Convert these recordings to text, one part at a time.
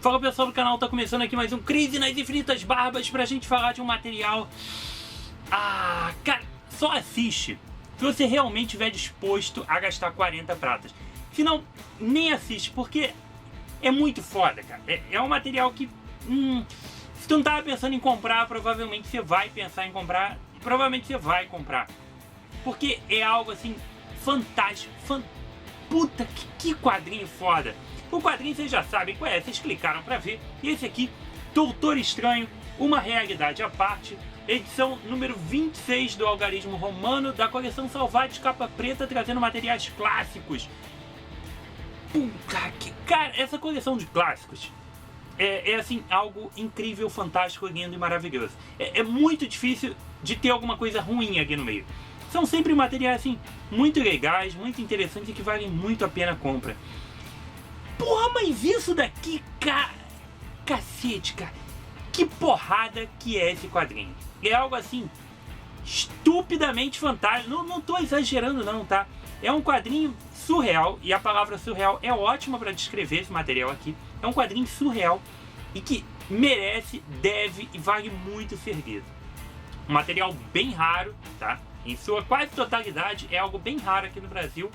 Fala pessoal do canal, tá começando aqui mais um Crise nas Infinitas Barbas pra gente falar de um material... cara, só assiste se você realmente estiver disposto a gastar 40 pratas. Se não, nem assiste, porque é muito foda, cara. É um material que... se tu não tava pensando em comprar, provavelmente você vai pensar em comprar. E provavelmente você vai comprar. Porque é algo assim, fantástico. Puta, que quadrinho foda. O quadrinho vocês já sabem qual é, vocês clicaram pra ver. E esse aqui, Doutor Estranho, Uma Realidade à Parte, edição número 26 do Algarismo Romano, da coleção Salvati Capa Preta, trazendo materiais clássicos. Puta, cara, essa coleção de clássicos é assim, algo incrível, fantástico, lindo e maravilhoso. É muito difícil de ter alguma coisa ruim aqui no meio. São sempre materiais assim, muito legais, muito interessantes e que valem muito a pena a compra. Porra, mas isso daqui, cacete, cara. Que porrada que é esse quadrinho. É algo assim, estupidamente fantástico. Não tô exagerando não, tá? É um quadrinho surreal, e a palavra surreal é ótima para descrever esse material aqui. É um quadrinho surreal e que merece, deve e vale muito ser lido. Um material bem raro, tá? Em sua quase totalidade, é algo bem raro aqui no Brasil.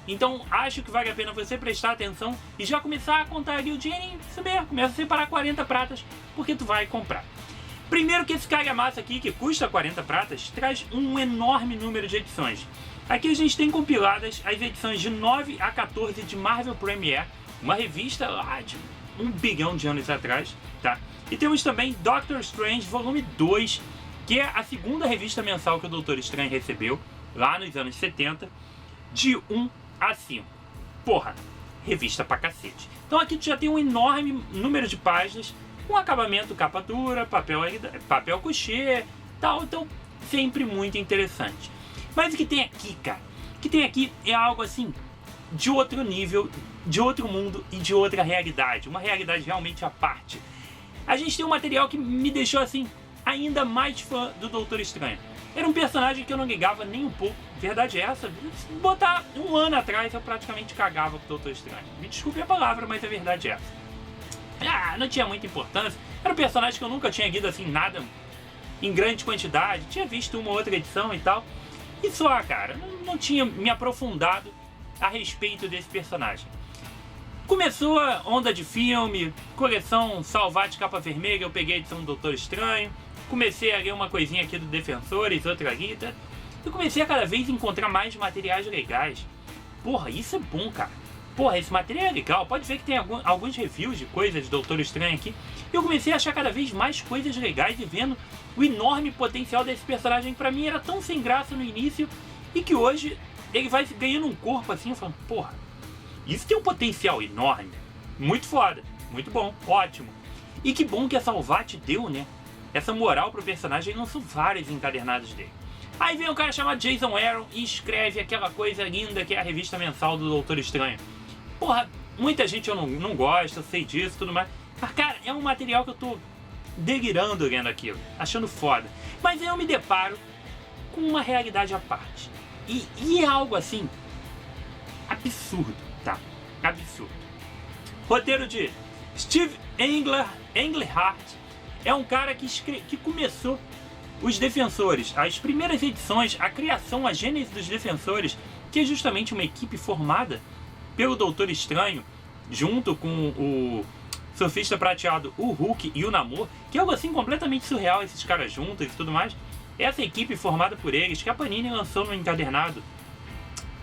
Então acho que vale a pena você prestar atenção e já começar a contar ali o dinheirinho, saber, começa a separar 40 pratas, porque tu vai comprar. Primeiro que esse calhamaço aqui, que custa 40 pratas, traz um enorme número de edições. Aqui a gente tem compiladas as edições de 9 a 14 de Marvel Premiere, uma revista lá de 1 bilhão de anos atrás, tá? E temos também Doctor Strange Volume 2, que é a segunda revista mensal que o Doutor Estranho recebeu, lá nos anos 70, de 1 a 5. Porra, revista pra cacete. Então aqui tu já tem um enorme número de páginas, com acabamento capa dura, papel couché, tal, então sempre muito interessante. Mas o que tem aqui, cara, o que tem aqui é algo assim, de outro nível, de outro mundo e de outra realidade, uma realidade realmente à parte. A gente tem um material que me deixou assim, ainda mais fã do Doutor Estranho. Era um personagem que eu não ligava nem um pouco, verdade é essa, se botar um ano atrás eu praticamente cagava com o Doutor Estranho. Me desculpe a palavra, mas a verdade é essa. Não tinha muita importância, era um personagem que eu nunca tinha lido assim, nada em grande quantidade, tinha visto uma outra edição e tal, e só, cara, não tinha me aprofundado a respeito desse personagem. Começou a onda de filme, coleção Salvati Capa Vermelha, eu peguei a edição do Doutor Estranho, comecei a ler uma coisinha aqui do Defensores, outra ali, tá? Eu comecei a cada vez encontrar mais materiais legais. Porra, isso é bom, cara. Porra, esse material é legal. Pode ver que tem alguns reviews de coisas de Doutor Estranho aqui. E eu comecei a achar cada vez mais coisas legais e vendo o enorme potencial desse personagem. Pra mim era tão sem graça no início e que hoje ele vai ganhando um corpo assim, falando, porra, isso tem um potencial enorme. Muito foda, muito bom, ótimo. E que bom que a Salvati deu, né? Essa moral pro personagem, lançou vários encadernados dele. Aí vem um cara chamado Jason Aaron e escreve aquela coisa linda que é a revista mensal do Doutor Estranho. Porra, muita gente eu não gosta, eu sei disso e tudo mais. Mas cara, é um material que eu tô delirando lendo aquilo, achando foda. Mas aí eu me deparo com uma realidade à parte. E é algo assim, absurdo, tá? Absurdo. Roteiro de Steve Englehart. É um cara que começou os Defensores, as primeiras edições, a criação, a gênese dos Defensores, que é justamente uma equipe formada pelo Doutor Estranho, junto com o Surfista Prateado, o Hulk e o Namor, que é algo assim completamente surreal, esses caras juntos e tudo mais. Essa equipe formada por eles, que a Panini lançou no encadernado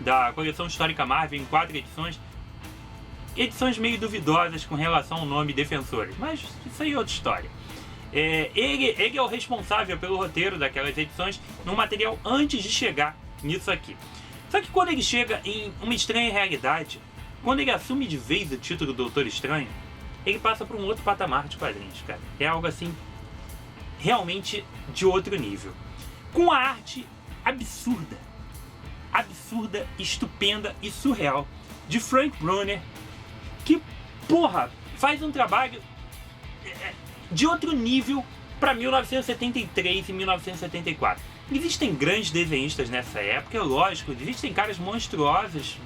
da coleção histórica Marvel em 4 edições, edições meio duvidosas com relação ao nome Defensores, mas isso aí é outra história. Ele é o responsável pelo roteiro daquelas edições no material antes de chegar nisso aqui. Só que quando ele chega em Uma Estranha Realidade, quando ele assume de vez o título do Doutor Estranho, ele passa para um outro patamar de quadrinhos, cara. É algo assim, realmente de outro nível. Com a arte absurda, estupenda e surreal de Frank Brunner, que, porra, faz um trabalho de outro nível para 1973 e 1974. Existem grandes desenhistas nessa época, lógico, existem caras monstruosos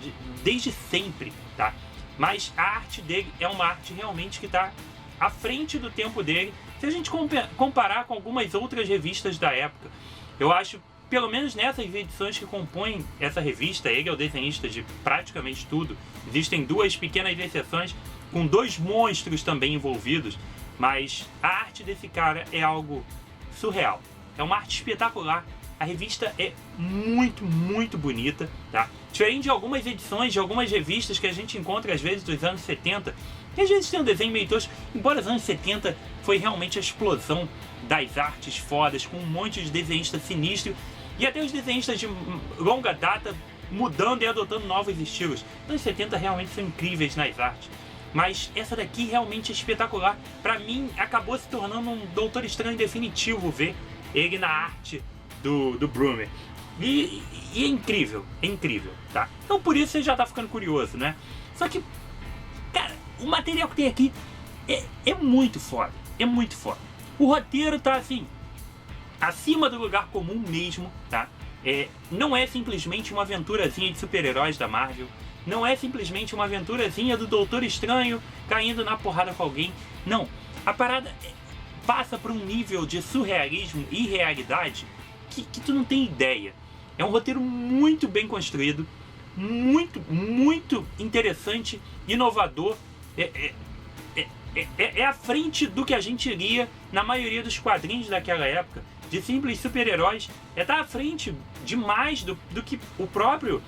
desde sempre, tá? Mas a arte dele é uma arte realmente que está à frente do tempo dele, se a gente comparar com algumas outras revistas da época. Eu acho, pelo menos nessas edições que compõem essa revista, ele é o desenhista de praticamente tudo. Existem duas pequenas exceções, com dois monstros também envolvidos, mas a arte desse cara é algo surreal. É uma arte espetacular. A revista é muito, muito bonita, tá? Diferente de algumas edições, de algumas revistas que a gente encontra às vezes dos anos 70, que às vezes tem um desenho meio tosco, embora os anos 70 foi realmente a explosão das artes fodas, com um monte de desenhista sinistro, e até os desenhistas de longa data mudando e adotando novos estilos. Os anos 70 realmente são incríveis nas artes. Mas essa daqui realmente é espetacular. Pra mim, acabou se tornando um Doutor Estranho definitivo ver ele na arte do Brumer. E é incrível, tá? Então por isso você já tá ficando curioso, né? Só que, cara, o material que tem aqui é muito foda, é muito foda. O roteiro tá assim, acima do lugar comum mesmo, tá? Não é simplesmente uma aventurazinha de super-heróis da Marvel. Não é simplesmente uma aventurazinha do Doutor Estranho caindo na porrada com alguém. Não, a parada passa por um nível de surrealismo e realidade que tu não tem ideia. É um roteiro muito bem construído, muito interessante, inovador. É à frente do que a gente lia na maioria dos quadrinhos daquela época, de simples super-heróis. Tá à frente demais do que o próprio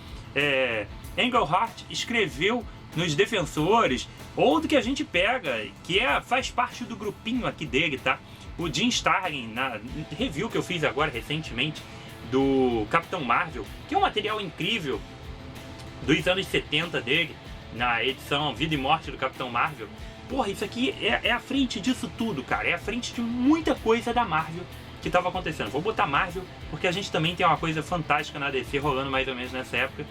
Englehart escreveu nos Defensores, ou do que a gente pega, que faz parte do grupinho aqui dele, tá? O Jim Starlin, na review que eu fiz agora recentemente do Capitão Marvel, que é um material incrível dos anos 70 dele, na edição Vida e Morte do Capitão Marvel. Porra, isso aqui é à frente disso tudo, cara. É à frente de muita coisa da Marvel que estava acontecendo. Vou botar Marvel, porque a gente também tem uma coisa fantástica na DC rolando mais ou menos nessa época,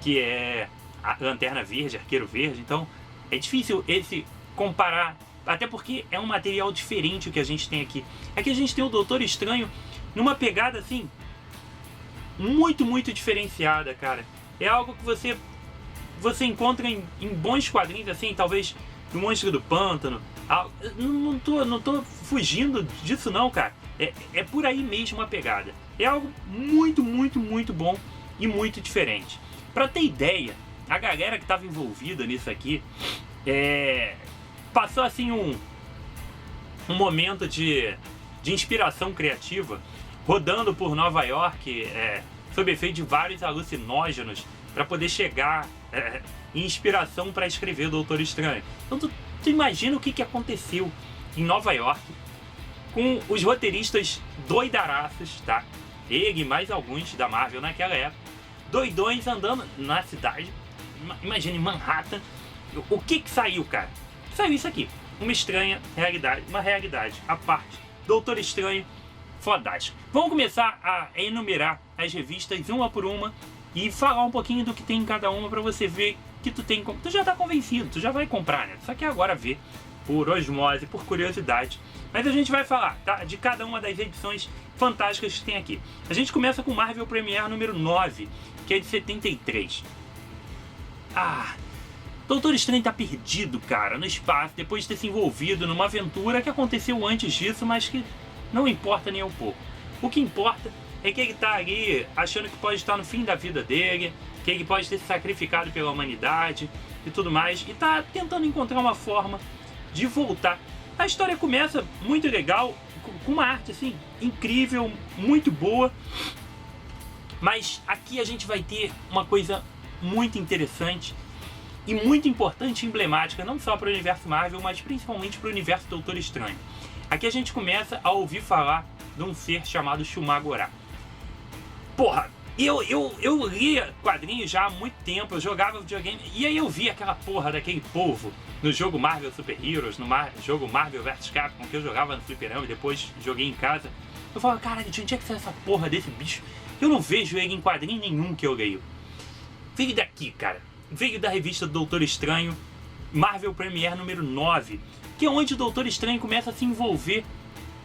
que é a Lanterna Verde, Arqueiro Verde. Então é difícil esse comparar, até porque é um material diferente o que a gente tem aqui. Aqui a gente tem o Doutor Estranho numa pegada assim muito diferenciada, cara. É algo que você encontra em bons quadrinhos, assim, talvez do Monstro do Pântano. Não tô fugindo disso não, cara. É por aí mesmo a pegada. É algo muito bom e muito diferente. Pra ter ideia, a galera que estava envolvida nisso aqui passou assim um momento de inspiração criativa, rodando por Nova York sob efeito de vários alucinógenos para poder chegar em inspiração para escrever o Doutor Estranho. Então tu imagina o que aconteceu em Nova York com os roteiristas doidaraços, tá? Ele e mais alguns da Marvel naquela época, doidões andando na cidade. Imagina, em Manhattan. O que saiu, cara? Saiu isso aqui. Uma estranha realidade, uma realidade à parte. Doutor Estranho, fodástico. Vamos começar a enumerar as revistas uma por uma e falar um pouquinho do que tem em cada uma para você ver que tu já tá convencido, tu já vai comprar, né? Só que agora ver por osmose, por curiosidade. Mas a gente vai falar, tá? De cada uma das edições fantásticas que tem aqui. A gente começa com Marvel Premiere número 9, que é de 73. Doutor Estranho tá perdido, cara, no espaço, depois de ter se envolvido numa aventura que aconteceu antes disso, mas que não importa nem um pouco. O que importa é que ele tá ali achando que pode estar no fim da vida dele, que ele pode ter se sacrificado pela humanidade e tudo mais, e tá tentando encontrar uma forma de voltar. A história começa muito legal, com uma arte assim incrível, muito boa, mas aqui a gente vai ter uma coisa muito interessante e muito importante e emblemática, não só para o universo Marvel, mas principalmente para o universo Doutor Estranho. Aqui a gente começa a ouvir falar de um ser chamado Shumagorá. Porra, eu lia quadrinhos já há muito tempo, eu jogava videogame, e aí eu vi aquela porra daquele povo no jogo Marvel Super Heroes, no jogo Marvel vs Capcom, que eu jogava no fliperama e depois joguei em casa. Eu falava, caralho, de onde é que saiu essa porra desse bicho? Eu não vejo ele em quadrinho nenhum que eu leio. Veio daqui, cara. Veio da revista do Doutor Estranho, Marvel Premiere número 9, que é onde o Doutor Estranho começa a se envolver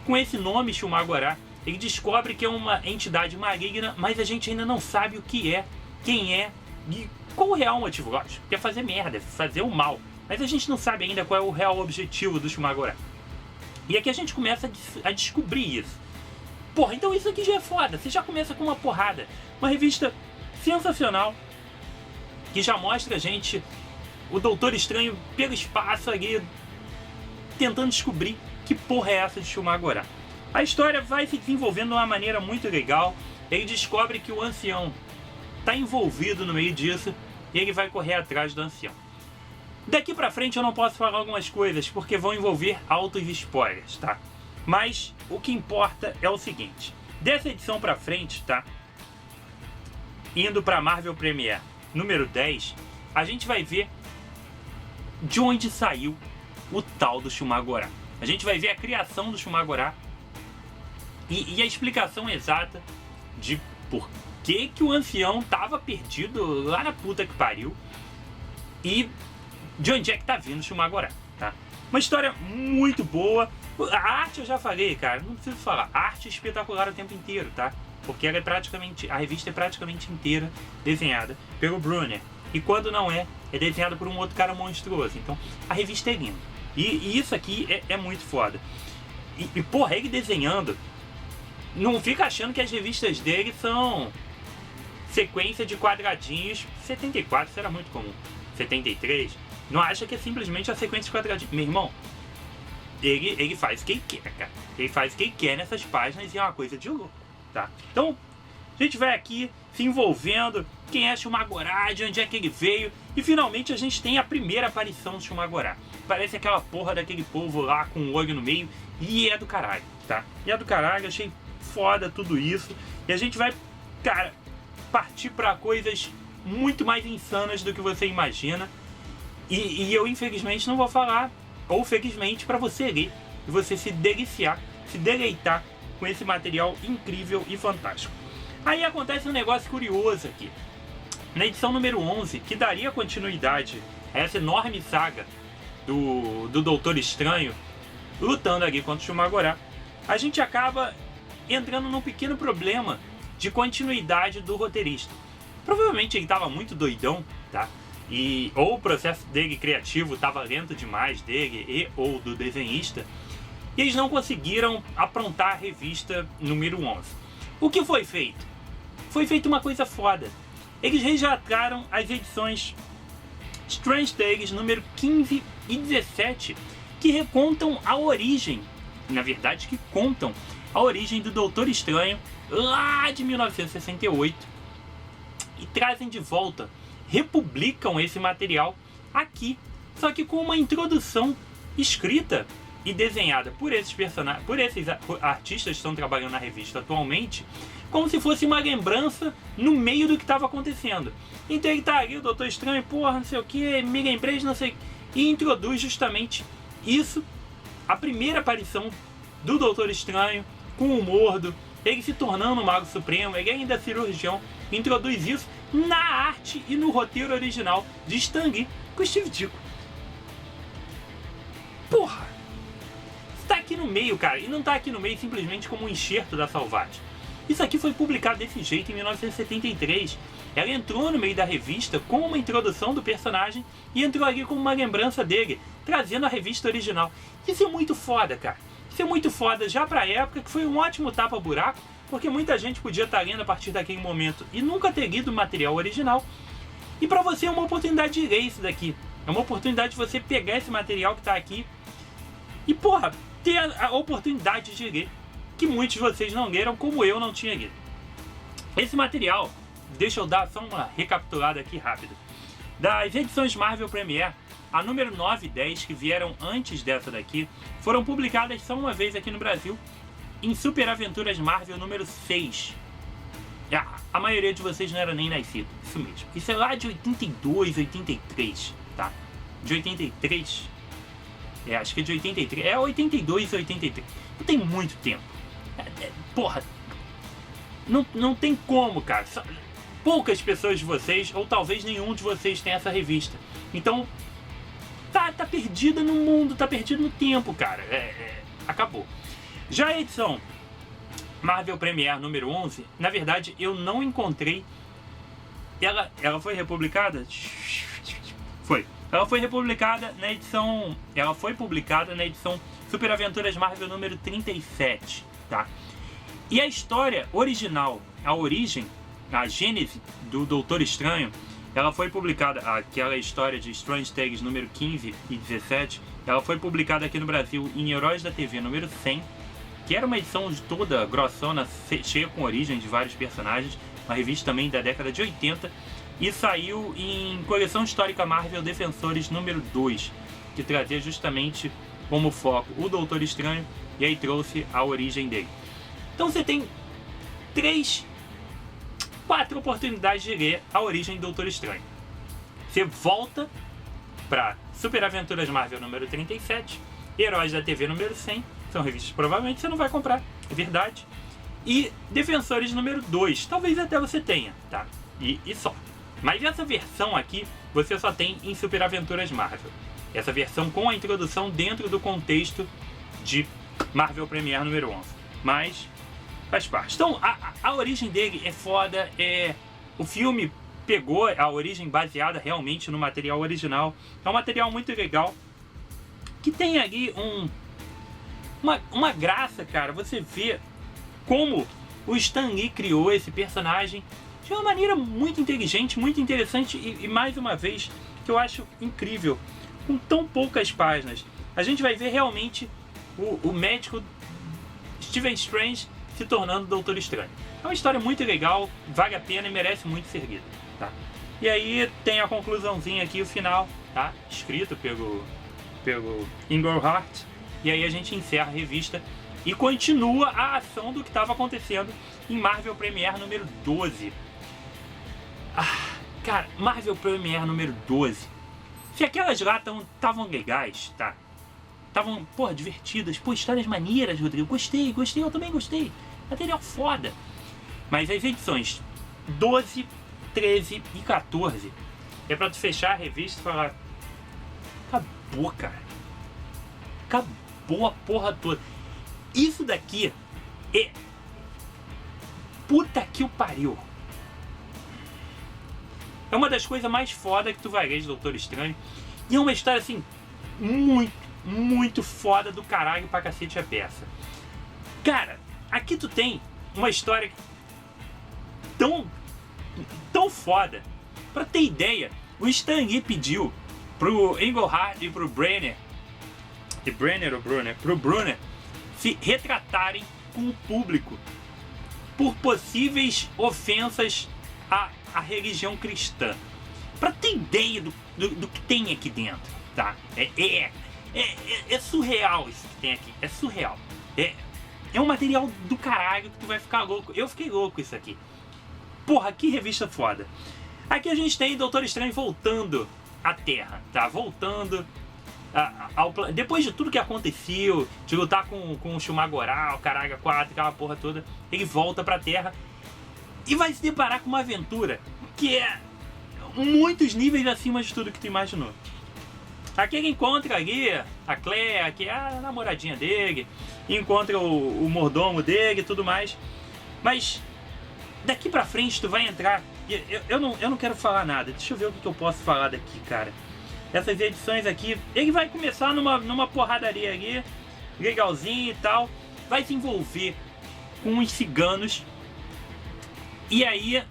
com esse nome, Shumagorá. Ele descobre que é uma entidade maligna, mas a gente ainda não sabe o que é, quem é e qual o real motivo. Lógico, quer fazer merda, fazer o mal. mas a gente não sabe ainda qual é o real objetivo do Shumagorá. E aqui a gente começa a descobrir isso. Porra, então isso aqui já é foda. Você já começa com uma porrada. Uma revista sensacional, que já mostra a gente o Doutor Estranho pelo espaço ali, tentando descobrir que porra é essa de Shumagorá. A história vai se desenvolvendo de uma maneira muito legal. Ele descobre que o ancião está envolvido no meio disso e ele vai correr atrás do ancião. Daqui pra frente eu não posso falar algumas coisas porque vão envolver altos spoilers, tá? Mas o que importa é o seguinte: dessa edição pra frente, tá? Indo pra Marvel Premiere número 10, a gente vai ver de onde saiu o tal do Shumagorá. A gente vai ver a criação do Shumagorá e a explicação exata de por que o ancião tava perdido lá na puta que pariu e de onde é que tá vindo o Shumagorá, tá? Uma história muito boa. A arte eu já falei, cara, não preciso falar. A arte é espetacular o tempo inteiro, tá? Porque ela é praticamente, a revista é praticamente inteira desenhada pelo Brunner. E quando não é desenhada por um outro cara monstruoso. Então, a revista é linda. E isso aqui é muito foda. E porra, ele desenhando, não fica achando que as revistas dele são sequência de quadradinhos. 74, isso era muito comum. 73. Não acha que é simplesmente a sequência de quadradinhos. Meu irmão, ele faz o que ele quer, cara. Ele faz o que ele quer nessas páginas e é uma coisa de louco, tá? Então, a gente vai aqui se envolvendo. Quem é Shumagorá, de onde é que ele veio. E finalmente a gente tem a primeira aparição do Shumagorá. Parece aquela porra daquele povo lá com o olho no meio. E é do caralho, tá? E é do caralho, achei foda tudo isso. E a gente vai, cara, partir pra coisas muito mais insanas do que você imagina. E eu infelizmente não vou falar, ou felizmente, pra você ler e você se deliciar, se deleitar com esse material incrível e fantástico. Aí acontece um negócio curioso aqui. Na edição número 11, que daria continuidade a essa enorme saga do Doutor Estranho lutando ali contra o Shumagorá, a gente acaba entrando num pequeno problema de continuidade do roteirista. Provavelmente ele estava muito doidão, tá? Ou o processo dele criativo estava lento demais, dele ou do desenhista, e eles não conseguiram aprontar a revista número 11. O que foi feito? Foi feita uma coisa foda. Eles resgataram as edições Strange Tales número 15 e 17, que recontam a origem, na verdade que contam a origem do Doutor Estranho lá de 1968 e trazem de volta, republicam esse material aqui, só que com uma introdução escrita e desenhada por esses personagens, por esses artistas que estão trabalhando na revista atualmente, como se fosse uma lembrança no meio do que estava acontecendo. Então ele tá ali, o Doutor Estranho, porra, não sei o que, me lembrei de não sei, e introduz justamente isso, a primeira aparição do Doutor Estranho com o Mordo, ele se tornando o Mago Supremo, ele ainda é cirurgião, introduz isso na arte e no roteiro original de Stan Lee com Steve Ditko. Porra! Está aqui no meio, cara, e não está aqui no meio simplesmente como um enxerto da Salvati. Isso aqui foi publicado desse jeito em 1973. Ela entrou no meio da revista com uma introdução do personagem e entrou ali como uma lembrança dele, trazendo a revista original. Isso é muito foda, cara. Isso é muito foda já pra época, que foi um ótimo tapa-buraco, porque muita gente podia estar lendo a partir daquele momento e nunca ter lido o material original. E pra você é uma oportunidade de ler isso daqui. É uma oportunidade de você pegar esse material que tá aqui e, porra, ter a oportunidade de ler, que muitos de vocês não leram, como eu não tinha lido. Esse material, deixa eu dar só uma recapitulada aqui rápida. Das edições Marvel Premiere, a número 9 e 10, que vieram antes dessa daqui, foram publicadas só uma vez aqui no Brasil, em Super Aventuras Marvel número 6. A maioria de vocês não era nem nascido, isso mesmo. Isso é lá de 82, 83, tá? De 83, acho que é de 83, 82, 83. Não tem muito tempo. Porra, não tem como, cara. Poucas pessoas de vocês, ou talvez nenhum de vocês, tem essa revista. Então, tá perdida no mundo, tá perdido no tempo, cara. Acabou. Já a edição Marvel Premiere número 11, na verdade, eu não encontrei. Ela foi republicada? Foi. Ela foi republicada na edição... Ela foi publicada na edição Super Aventuras Marvel número 37, tá? E a história original, a origem, a gênese do Doutor Estranho, ela foi publicada, aquela história de Strange Tales número 15 e 17, ela foi publicada aqui no Brasil em Heróis da TV número 100, que era uma edição toda grossona, cheia com origem de vários personagens, uma revista também da década de 80, e saiu em Coleção Histórica Marvel Defensores número 2, que trazia justamente como foco o Doutor Estranho, e aí trouxe a origem dele. Então você tem 4 oportunidades de ler a origem do Doutor Estranho. Você volta para Super Aventuras Marvel número 37, Heróis da TV número 100, são revistas que provavelmente você não vai comprar, é verdade, e Defensores número 2, talvez até você tenha, tá? E só. Mas essa versão aqui você só tem em Super Aventuras Marvel. Essa versão com a introdução dentro do contexto de Marvel Premiere número 11. Mas faz parte. Então a origem dele é foda. O filme pegou a origem baseada realmente no material original. É um material muito legal. Que tem ali uma graça, cara. Você vê como o Stan Lee criou esse personagem de uma maneira muito inteligente, muito interessante e mais uma vez, que eu acho incrível, com tão poucas páginas. A gente vai ver realmente o médico Stephen Strange se tornando Doutor Estranho. É uma história muito legal, vale a pena e merece muito ser lida, tá? E aí tem a conclusãozinha aqui, o final, tá? Escrito pelo Englehart. E aí a gente encerra a revista e continua a ação do que estava acontecendo em Marvel Premiere número 12. Cara, Marvel Premiere número 12. Se aquelas lá estavam legais, tá? Estavam, porra, divertidas. Pô, histórias maneiras, Rodrigo. Gostei, eu também gostei. Material foda. Mas as edições 12, 13 e 14 é pra tu fechar a revista e falar: acabou, cara. Acabou a porra toda. Isso daqui é... Puta que o pariu. É uma das coisas mais foda que tu vai ver de Doutor Estranho. E é uma história, assim, muito foda do caralho pra cacete a peça. Cara, aqui tu tem uma história tão foda. Pra ter ideia, o Stan Lee pediu pro Englehart e pro Brunner, pro Brunner, se retratarem com o público por possíveis ofensas a religião cristã. Pra ter ideia do que tem aqui dentro, tá? É surreal isso que tem aqui. É surreal. É um material do caralho que tu vai ficar louco. Eu fiquei louco isso aqui. Porra, que revista foda. Aqui a gente tem Doutor Estranho voltando à Terra, tá? Voltando depois de tudo que aconteceu, de lutar com o Shumagoral, Caraga 4, aquela porra toda, ele volta pra Terra e vai se deparar com uma aventura que é muitos níveis acima de tudo que tu imaginou. Aqui ele encontra ali a Claire, que é a namoradinha dele, encontra o mordomo dele e tudo mais. Mas daqui pra frente tu vai entrar... Eu não quero falar nada, deixa eu ver o que eu posso falar daqui, cara. Essas edições aqui, ele vai começar numa porradaria ali, legalzinho e tal, vai se envolver com os ciganos. E aí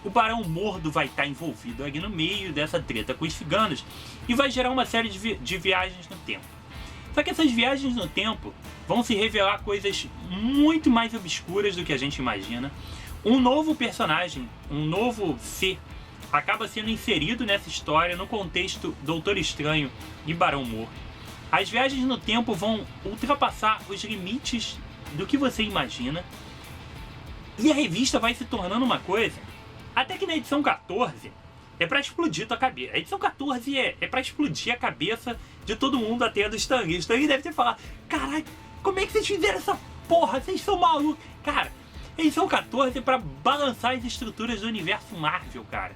o Barão Mordo vai estar envolvido ali no meio dessa treta com os ciganos e vai gerar uma série de viagens no tempo. Só que essas viagens no tempo vão se revelar coisas muito mais obscuras do que a gente imagina. Um novo personagem, um novo ser, acaba sendo inserido nessa história no contexto Doutor Estranho e Barão Mordo. As viagens no tempo vão ultrapassar os limites do que você imagina. E a revista vai se tornando uma coisa, até que na edição 14 é pra explodir tua cabeça. A edição 14 é pra explodir a cabeça de todo mundo, até a do Stan Lee. O Stan Lee deve ter falado: caralho, como é que vocês fizeram essa porra? Vocês são malucos. Cara, a edição 14 é pra balançar as estruturas do universo Marvel, cara.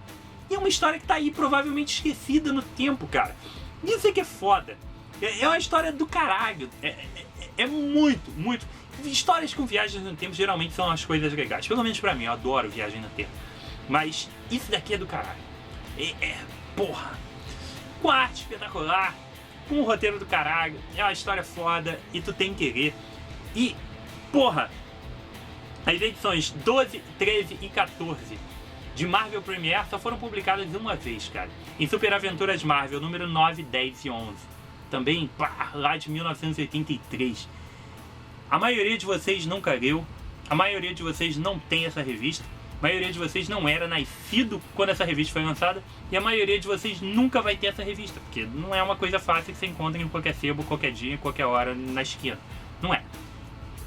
E é uma história que tá aí provavelmente esquecida no tempo, cara. Isso é que é foda. É uma história do caralho. É muito... Histórias com viagens no tempo geralmente são as coisas legais. Pelo menos pra mim, eu adoro viagem no tempo. Mas isso daqui é do caralho. Porra. com arte espetacular, com um roteiro do caralho, é uma história foda e tu tem que ler. E, porra, as edições 12, 13 e 14 de Marvel Premiere só foram publicadas uma vez, cara. Em Super Aventuras Marvel, número 9, 10 e 11. Também, pá, lá de 1983. A maioria de vocês nunca leu, a maioria de vocês não tem essa revista, a maioria de vocês não era nascido quando essa revista foi lançada, e a maioria de vocês nunca vai ter essa revista, porque não é uma coisa fácil que você encontra em qualquer sebo, qualquer dia, qualquer hora, na esquina. Não é.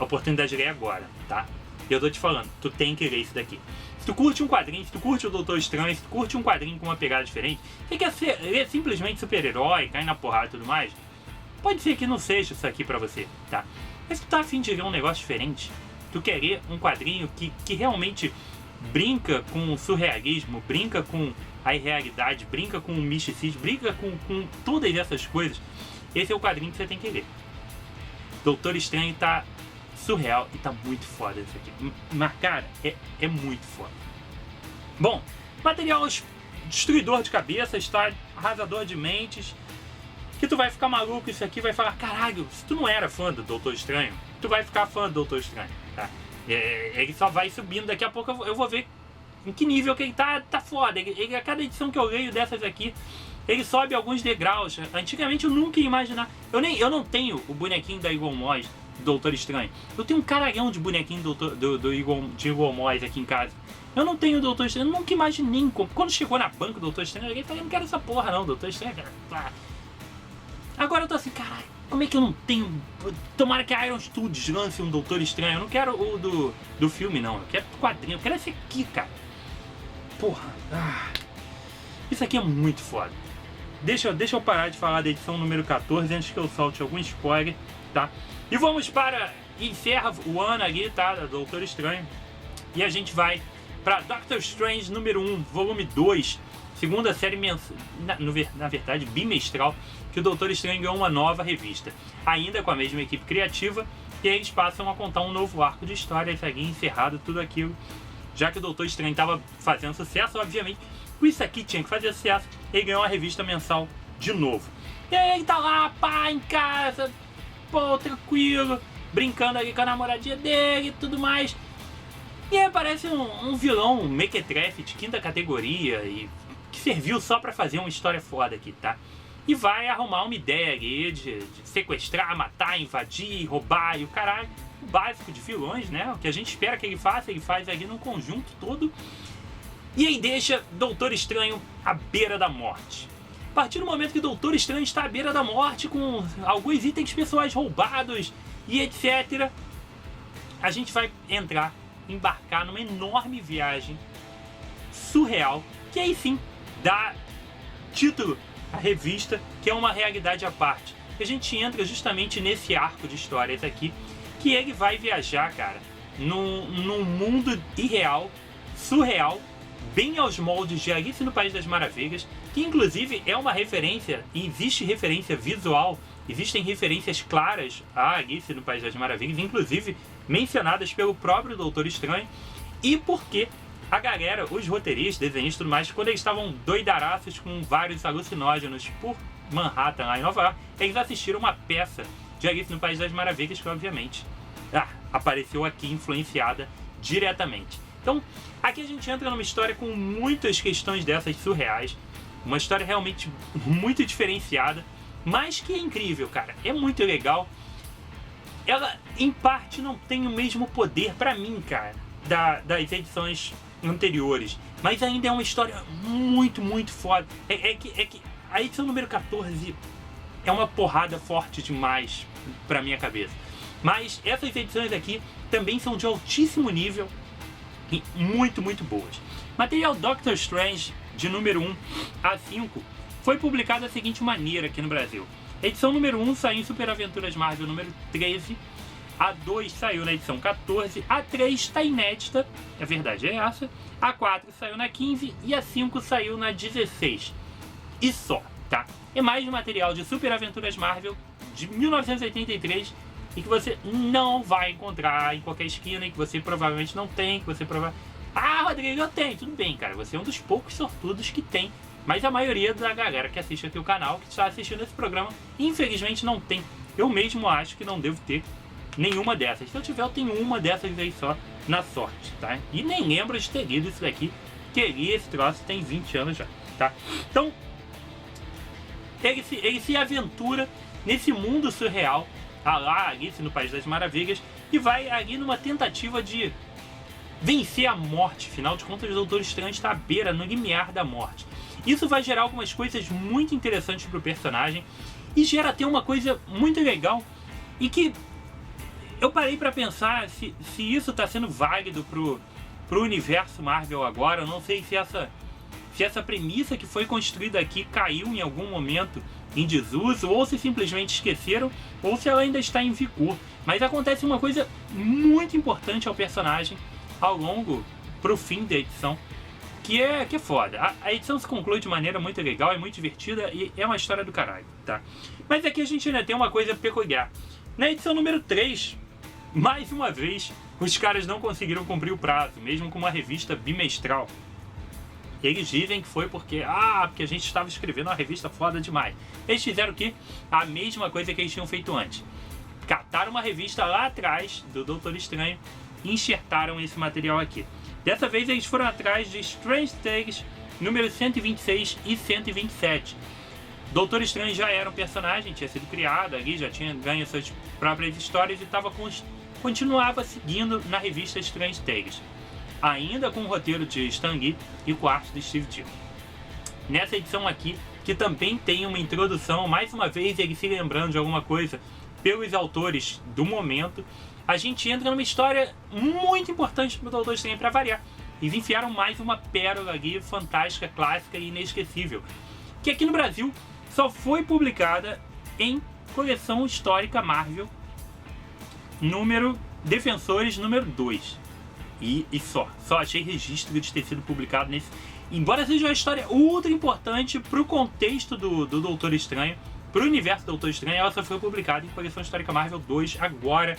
A oportunidade de ler agora, tá? E eu tô te falando, tu tem que ler isso daqui. Se tu curte um quadrinho, se tu curte o Doutor Estranho, se tu curte um quadrinho com uma pegada diferente, você quer ler simplesmente super-herói, cair na porrada e tudo mais, pode ser que não seja isso aqui pra você, tá? Mas se tu tá afim de ler um negócio diferente, tu quer ler um quadrinho que realmente brinca com o surrealismo, brinca com a irrealidade, brinca com o misticismo, brinca com todas essas coisas, esse é o quadrinho que você tem que ler. Doutor Estranho tá surreal e tá muito foda isso aqui. Mas, cara, é muito foda. Bom, material destruidor de cabeças, tá? Arrasador de mentes. Que tu vai ficar maluco isso aqui, vai falar, caralho, se tu não era fã do Doutor Estranho, tu vai ficar fã do Doutor Estranho, tá? Ele só vai subindo, daqui a pouco eu vou ver em que nível que ele tá foda. A cada edição que eu leio dessas aqui, ele sobe alguns degraus. Antigamente eu nunca ia imaginar. Eu não tenho o bonequinho da Eagle Moss do Doutor Estranho. Eu tenho um caralhão de bonequinho de Eagle Moss aqui em casa. Eu não tenho o Doutor Estranho, eu nunca imaginei. Quando chegou na banca do Doutor Estranho, eu falei, não quero essa porra não, Doutor Estranho. Agora eu tô assim, caralho, como é que eu não tenho? Tomara que a Iron Studios lance um Doutor Estranho. Eu não quero o do filme não, eu quero o quadrinho, eu quero esse aqui, cara. Porra, isso aqui é muito foda. Deixa eu parar de falar da edição número 14 antes que eu solte algum spoiler, tá? E vamos para... encerra o ano ali, tá? Do Doutor Estranho. E a gente vai para Doctor Strange número 1, volume 2. Segunda série na verdade bimestral, que o Doutor Estranho ganhou uma nova revista. Ainda com a mesma equipe criativa. E aí eles passam a contar um novo arco de história. Isso aqui encerrado tudo aquilo. Já que o Doutor Estranho estava fazendo sucesso, obviamente, isso aqui tinha que fazer sucesso. Ele ganhou uma revista mensal de novo. E aí ele tá lá, pá, em casa, pô, tranquilo, brincando ali com a namoradinha dele e tudo mais. E aí aparece um vilão, um mequetrefe de quinta categoria, e que serviu só pra fazer uma história foda aqui, tá? E vai arrumar uma ideia ali de sequestrar, matar, invadir, roubar e o caralho. O básico de vilões, né? O que a gente espera que ele faz ali num conjunto todo. E aí deixa Doutor Estranho à beira da morte. A partir do momento que Doutor Estranho está à beira da morte, com alguns itens pessoais roubados e etc., a gente vai embarcar numa enorme viagem surreal, que aí sim dá título à revista, que é uma realidade à parte. E a gente entra justamente nesse arco de histórias aqui, que ele vai viajar, cara, num mundo irreal, surreal, bem aos moldes de Alice no País das Maravilhas, que inclusive é uma referência, e existe referência visual, existem referências claras a Alice no País das Maravilhas, inclusive mencionadas pelo próprio Doutor Estranho, e porque a galera, os roteiristas, desenhistas e tudo mais, quando eles estavam doidaraços com vários alucinógenos por Manhattan, lá em Nova York, eles assistiram uma peça de Alice no País das Maravilhas, que obviamente apareceu aqui influenciada diretamente. Então, aqui a gente entra numa história com muitas questões dessas surreais, uma história realmente muito diferenciada, mas que é incrível, cara, é muito legal. Ela, em parte, não tem o mesmo poder, pra mim, cara, das edições anteriores, mas ainda é uma história muito, muito foda. É que a edição número 14 é uma porrada forte demais pra minha cabeça. Mas essas edições aqui também são de altíssimo nível e muito, muito boas. Material Doctor Strange, de número 1 a 5, foi publicado da seguinte maneira aqui no Brasil. A edição número 1 saiu em Super Aventuras Marvel número 13, a 2 saiu na edição 14, a 3 está inédita, a verdade é essa, a 4 saiu na 15 e a 5 saiu na 16. E só, tá? É mais um material de Super Aventuras Marvel de 1983 e que você não vai encontrar em qualquer esquina, e que você provavelmente não tem, que você provavelmente... Ah, Rodrigo, eu tenho. Tudo bem, cara, você é um dos poucos sortudos que tem Mas a maioria da galera que assiste aqui o canal, que está assistindo esse programa, infelizmente não tem. Eu mesmo acho que não devo ter nenhuma dessas. Se eu tiver, eu tenho uma dessas aí só, na sorte, tá? E nem lembro de ter lido isso daqui, que li esse troço tem 20 anos já, tá? Então, ele se aventura nesse mundo surreal, lá, Alice no País das Maravilhas, e vai ali numa tentativa de vencer a morte. Afinal de contas, o Doutor Estranho está à beira, no limiar da morte. Isso vai gerar algumas coisas muito interessantes pro personagem, e gera até uma coisa muito legal, e que eu parei pra pensar se isso tá sendo válido pro universo Marvel agora. Eu não sei se essa premissa que foi construída aqui caiu em algum momento em desuso, ou se simplesmente esqueceram, ou se ela ainda está em vigor. Mas acontece uma coisa muito importante ao personagem ao longo, pro fim da edição, que é foda. A edição se conclui de maneira muito legal, é muito divertida e é uma história do caralho, tá? Mas aqui a gente ainda tem uma coisa peculiar. Na edição número 3, mais uma vez, os caras não conseguiram cumprir o prazo, mesmo com uma revista bimestral. Eles dizem que foi porque a gente estava escrevendo uma revista foda demais. Eles fizeram o quê? A mesma coisa que eles tinham feito antes. Cataram uma revista lá atrás do Doutor Estranho e enxertaram esse material aqui. Dessa vez eles foram atrás de Strange Tales número 126 e 127. Doutor Estranho já era um personagem, tinha sido criado ali, já tinha ganho suas próprias histórias e continuava seguindo na revista Strange Tales, ainda com o roteiro de Stan Lee e com a arte de Steve Ditko. Nessa edição aqui, que também tem uma introdução, mais uma vez ele se lembrando de alguma coisa pelos autores do momento, a gente entra numa história muito importante para o Doutor Estranho, para variar. Eles enfiaram mais uma pérola ali, fantástica, clássica e inesquecível, que aqui no Brasil só foi publicada em coleção histórica Marvel número Defensores número 2. E só achei registro de ter sido publicado nesse. Embora seja uma história ultra importante pro contexto do Doutor Estranho, pro universo do Doutor Estranho, ela só foi publicada em coleção histórica Marvel 2 agora,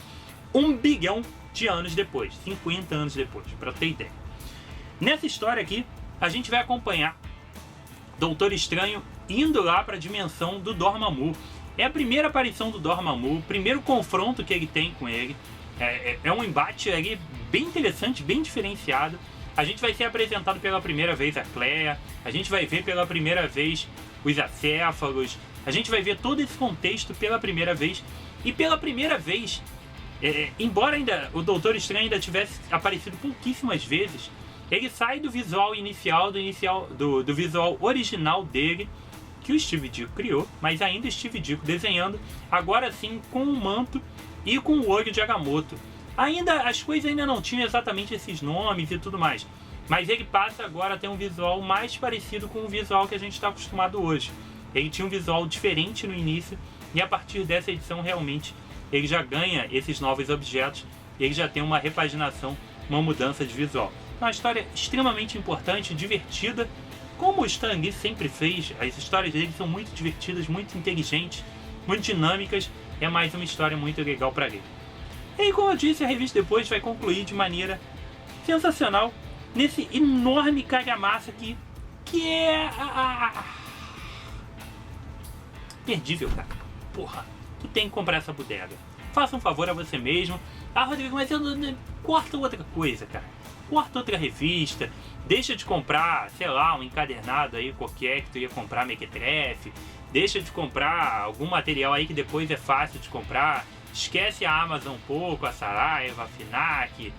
1 bilhão de anos depois, 50 anos depois, pra ter ideia. Nessa história aqui, a gente vai acompanhar Doutor Estranho indo lá pra dimensão do Dormammu. É a primeira aparição do Dormammu, o primeiro confronto que ele tem com ele. É um embate ali bem interessante, bem diferenciado. A gente vai ser apresentado pela primeira vez a Clea, a gente vai ver pela primeira vez os acéfalos, a gente vai ver todo esse contexto pela primeira vez. E pela primeira vez, embora ainda o Doutor Estranho ainda tivesse aparecido pouquíssimas vezes, ele sai do visual inicial, do visual original dele, que o Steve Ditko criou, mas ainda Steve Ditko desenhando, agora sim com um manto e com o olho de Agamotto. As coisas ainda não tinham exatamente esses nomes e tudo mais, mas ele passa agora a ter um visual mais parecido com o visual que a gente está acostumado hoje. Ele tinha um visual diferente no início, e a partir dessa edição realmente ele já ganha esses novos objetos, ele já tem uma repaginação, uma mudança de visual. Então, uma história extremamente importante, divertida, como o Stan Lee sempre fez. As histórias dele são muito divertidas, muito inteligentes, muito dinâmicas. É mais uma história muito legal para ler. E como eu disse, a revista depois vai concluir de maneira sensacional nesse enorme calhamaço aqui, que é perdível, cara. Porra, tu tem que comprar essa bodega. Faça um favor a você mesmo. Rodrigo, mas eu corta outra coisa, cara. Corta outra revista. Deixa de comprar, sei lá, um encadernado aí qualquer que tu ia comprar mequetrefe. Deixa de comprar algum material aí que depois é fácil de comprar. Esquece a Amazon um pouco, a Saraiva, a Fnac.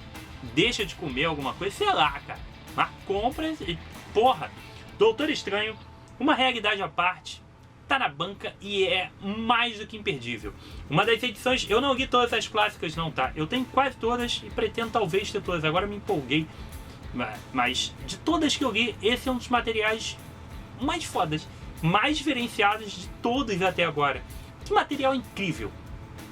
Deixa de comer alguma coisa, sei lá, cara. Mas compra, porra. Doutor Estranho, uma realidade à parte, tá na banca e é mais do que imperdível. Uma das edições, eu não li todas as clássicas não, tá? Eu tenho quase todas e pretendo talvez ter todas. Agora me empolguei. Mas de todas que eu li, esse é um dos materiais mais fodas, mais diferenciados de todos até agora. Que material incrível.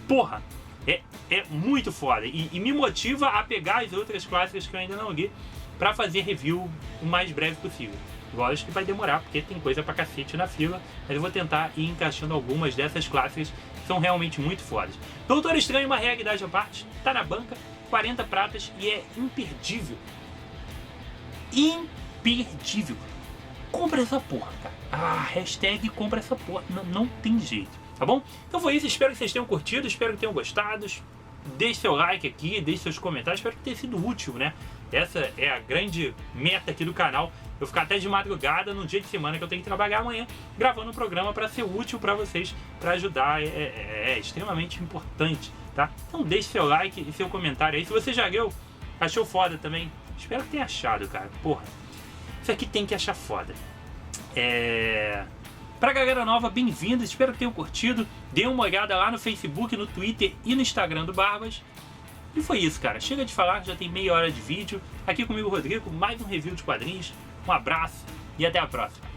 Porra, é muito foda. E me motiva a pegar as outras clássicas que eu ainda não li pra fazer review o mais breve possível. Lógico que vai demorar, porque tem coisa pra cacete na fila, mas eu vou tentar ir encaixando algumas dessas clássicas que são realmente muito fodas. Doutor Estranho, uma realidade à parte, tá na banca, 40 pratas e é imperdível. Imperdível. compra essa porra, cara. Hashtag compra essa porra. Não tem jeito, tá bom? Então foi isso, espero que vocês tenham curtido, espero que tenham gostado. Deixe seu like aqui, deixe seus comentários, espero que tenha sido útil, né? Essa é a grande meta aqui do canal. Eu ficar até de madrugada, num dia de semana que eu tenho que trabalhar amanhã, gravando um programa para ser útil para vocês, para ajudar, é extremamente importante, tá? Então deixe seu like e seu comentário aí. Se você já viu, achou foda também, espero que tenha achado, cara. Porra, isso aqui tem que achar foda. Pra galera nova, bem-vinda, espero que tenham curtido. Dê uma olhada lá no Facebook, no Twitter e no Instagram do Barbas. E foi isso, cara. Chega de falar, já tem meia hora de vídeo. Aqui comigo, Rodrigo, mais um review de quadrinhos. Um abraço e até a próxima.